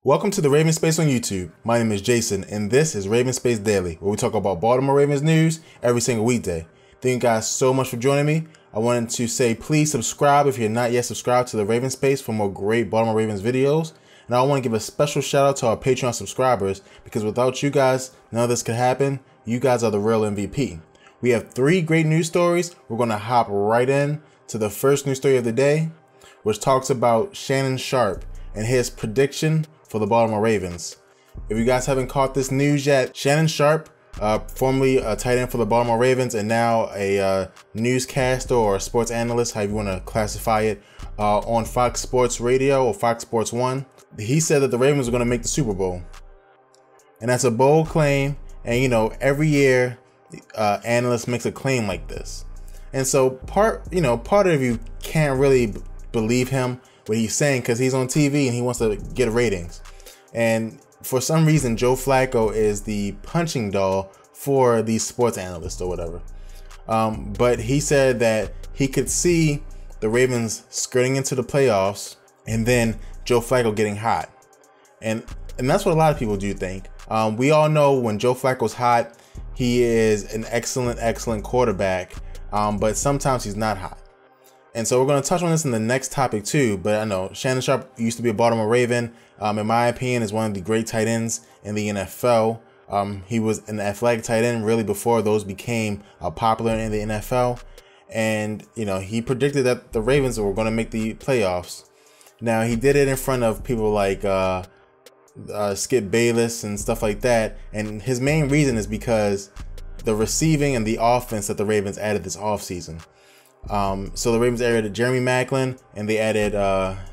Welcome to the RavensSpace on YouTube. My name is Jason, and this is RavensSpace Daily, where we talk about Baltimore Ravens news every single weekday. Thank you guys so much for joining me. I wanted to say please subscribe if you're not yet subscribed to the RavensSpace for more great Baltimore Ravens videos. And I want to give a special shout out to our Patreon subscribers, because without you guys, none of this could happen. You guys are the real MVP. We have 3 great news stories. We're going to hop right in to the first news story of the day, which talks about Shannon Sharpe and his prediction for the Baltimore Ravens. If you guys haven't caught this news yet, Shannon Sharpe, formerly a tight end for the Baltimore Ravens and now a newscaster or a sports analyst, however you want to classify it, on Fox Sports Radio or Fox Sports 1, he said that the Ravens are going to make the Super Bowl. And that's a bold claim. And you know, every year, analyst makes a claim like this. And so part of you can't really believe him, what he's saying, because he's on TV and he wants to get ratings. And for some reason, Joe Flacco is the punching doll for these sports analysts or whatever. But he said that he could see the Ravens skirting into the playoffs and then Joe Flacco getting hot. And that's what a lot of people do think. We all know when Joe Flacco's hot, he is an excellent quarterback, but sometimes he's not hot. And so we're going to touch on this in the next topic too, but I know Shannon Sharpe used to be a Baltimore Raven. In my opinion, is one of the great tight ends in the NFL. He was an athletic tight end really before those became popular in the NFL. And, you know, he predicted that the Ravens were going to make the playoffs. Now, he did it in front of people like Skip Bayless and stuff like that. And his main reason is because the receiving and the offense that the Ravens added this offseason. So the Ravens added Jeremy Maclin and they added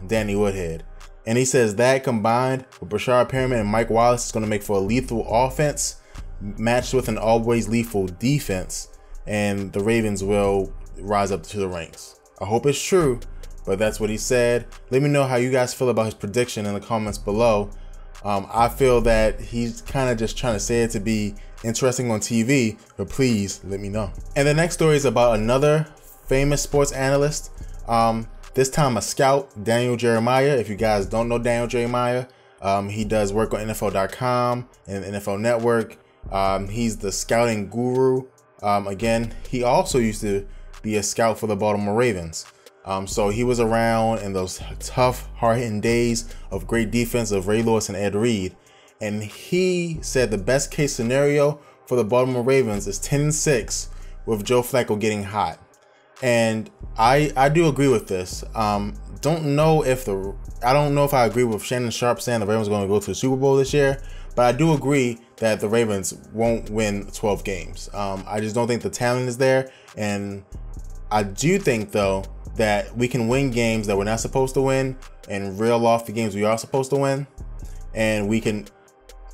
Danny Woodhead. And he says that combined with Brashard Perriman and Mike Wallace is going to make for a lethal offense matched with an always lethal defense. And the Ravens will rise up to the ranks. I hope it's true, but that's what he said. Let me know how you guys feel about his prediction in the comments below. I feel that he's kind of just trying to say it to be interesting on TV, but please let me know. And the next story is about another famous sports analyst, this time a scout, Daniel Jeremiah. If you guys don't know Daniel Jeremiah, he does work on NFL.com and NFL Network. He's the scouting guru. Again, he also used to be a scout for the Baltimore Ravens. So he was around in those tough, hard-hitting days of great defense of Ray Lewis and Ed Reed. And he said the best case scenario for the Baltimore Ravens is 10-6 with Joe Flacco getting hot. And I do agree with this. I don't know if I agree with Shannon Sharpe saying the Ravens are going to go to the Super Bowl this year, but I do agree that the Ravens won't win 12 games. I just don't think the talent is there. And I do think, though, that we can win games that we're not supposed to win and reel off the games we are supposed to win. And we can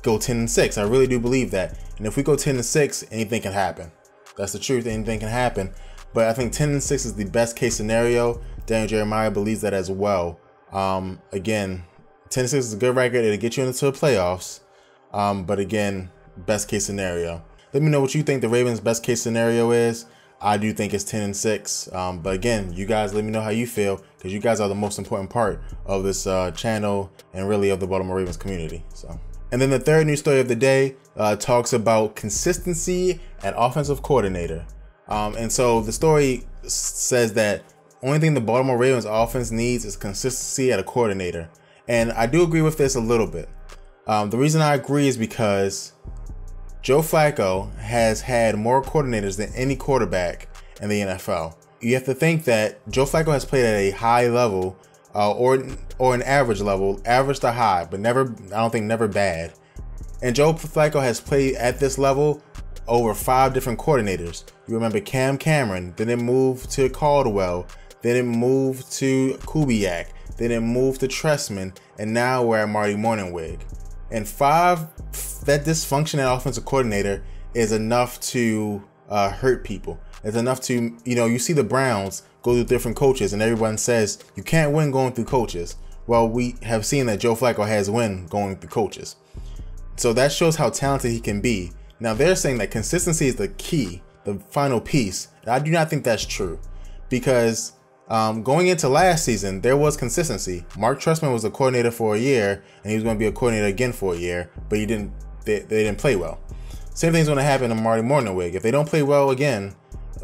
go 10-6. I really do believe that. And if we go 10-6, anything can happen. That's the truth. Anything can happen. But I think 10-6 is the best case scenario. Daniel Jeremiah believes that as well. Again, 10-6 is a good record. It'll get you into the playoffs. But again, best case scenario. Let me know what you think the Ravens' best case scenario is. I do think it's 10-6. But again, you guys let me know how you feel, because you guys are the most important part of this channel and really of the Baltimore Ravens community. So, and then the third news story of the day talks about consistency at offensive coordinator. And so the story says that only thing the Baltimore Ravens offense needs is consistency at a coordinator. And I do agree with this a little bit. The reason I agree is because Joe Flacco has had more coordinators than any quarterback in the NFL. You have to think that Joe Flacco has played at a high level or an average level, average to high, but never bad. And Joe Flacco has played at this level over 5 different coordinators. You remember Cam Cameron, then it moved to Caldwell, then it moved to Kubiak, then it moved to Trestman, and now we're at Marty Morningwig. And that dysfunction at offensive coordinator is enough to hurt people. It's enough to, you see the Browns go through different coaches and everyone says you can't win going through coaches. Well, we have seen that Joe Flacco has win going through coaches. So that shows how talented he can be. Now they're saying that consistency is the key, the final piece. And I do not think that's true, because Going into last season, there was consistency. Mark Trestman was a coordinator for a year, and he was going to be a coordinator again for a year, but they didn't play well. Same thing's going to happen to Marty Mornhinweg. If they don't play well again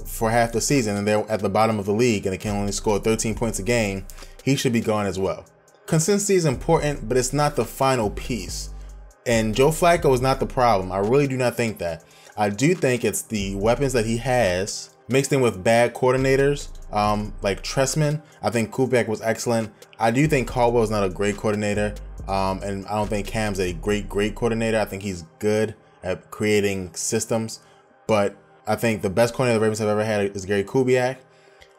for half the season and they're at the bottom of the league and they can only score 13 points a game, he should be gone as well. Consistency is important, but it's not the final piece. And Joe Flacco is not the problem. I really do not think that. I do think it's the weapons that he has mixed in with bad coordinators, like Trestman. I think Kubiak was excellent. I do think Caldwell is not a great coordinator, and I don't think Cam's a great coordinator. I think he's good at creating systems, but I think the best coordinator the Ravens have ever had is Gary Kubiak.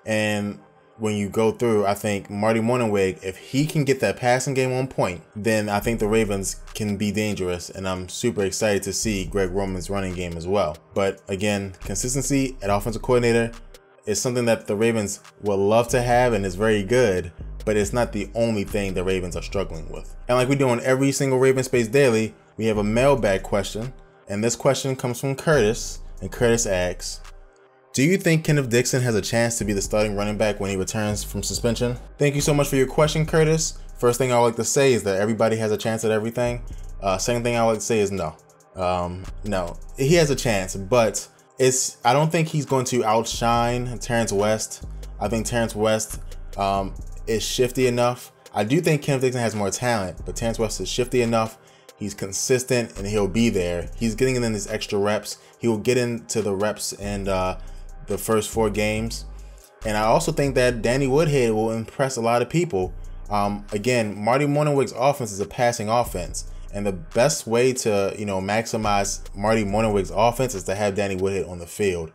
And when you go through, I think Marty Mornhinweg, if he can get that passing game on point, then I think the Ravens can be dangerous. And I'm super excited to see Greg Roman's running game as well. But again, consistency at offensive coordinator is something that the Ravens would love to have and is very good, but it's not the only thing the Ravens are struggling with. And like we do on every single Raven Space Daily, we have a mailbag question. And this question comes from Curtis. And Curtis asks, do you think Kenneth Dixon has a chance to be the starting running back when he returns from suspension? Thank you so much for your question, Curtis. First thing I would like to say is that everybody has a chance at everything. Second thing I would like to say is no. No, he has a chance, but I don't think he's going to outshine Terrence West. I think Terrence West is shifty enough. I do think Kenneth Dixon has more talent, but Terrence West is shifty enough. He's consistent and he'll be there. He's getting in his extra reps. He will get into the reps and the first 4 games. And I also think that Danny Woodhead will impress a lot of people. Again, Marty Mornhinweg's offense is a passing offense. And the best way to, maximize Marty Mornhinweg's offense is to have Danny Woodhead on the field.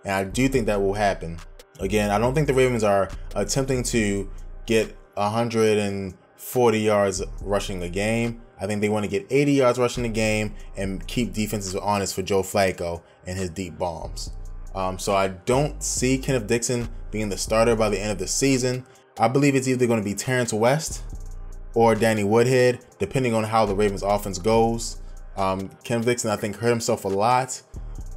And I do think that will happen. Again, I don't think the Ravens are attempting to get 140 yards rushing a game. I think they want to get 80 yards rushing the game and keep defenses honest for Joe Flacco and his deep bombs. So I don't see Kenneth Dixon being the starter by the end of the season. I believe it's either going to be Terrence West or Danny Woodhead, depending on how the Ravens offense goes. Kenneth Dixon, I think, hurt himself a lot,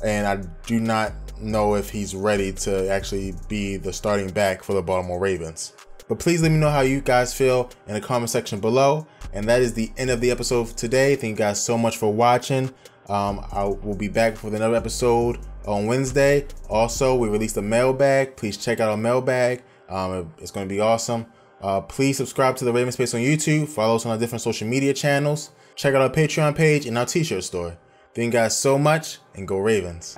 and I do not know if he's ready to actually be the starting back for the Baltimore Ravens. But please let me know how you guys feel in the comment section below. And that is the end of the episode today. Thank you guys so much for watching. I will be back with another episode on Wednesday. Also, we released a mailbag. Please check out our mailbag. It's going to be awesome. Please subscribe to the Raven Space on YouTube. Follow us on our different social media channels. Check out our Patreon page and our t-shirt store. Thank you guys so much, and go Ravens.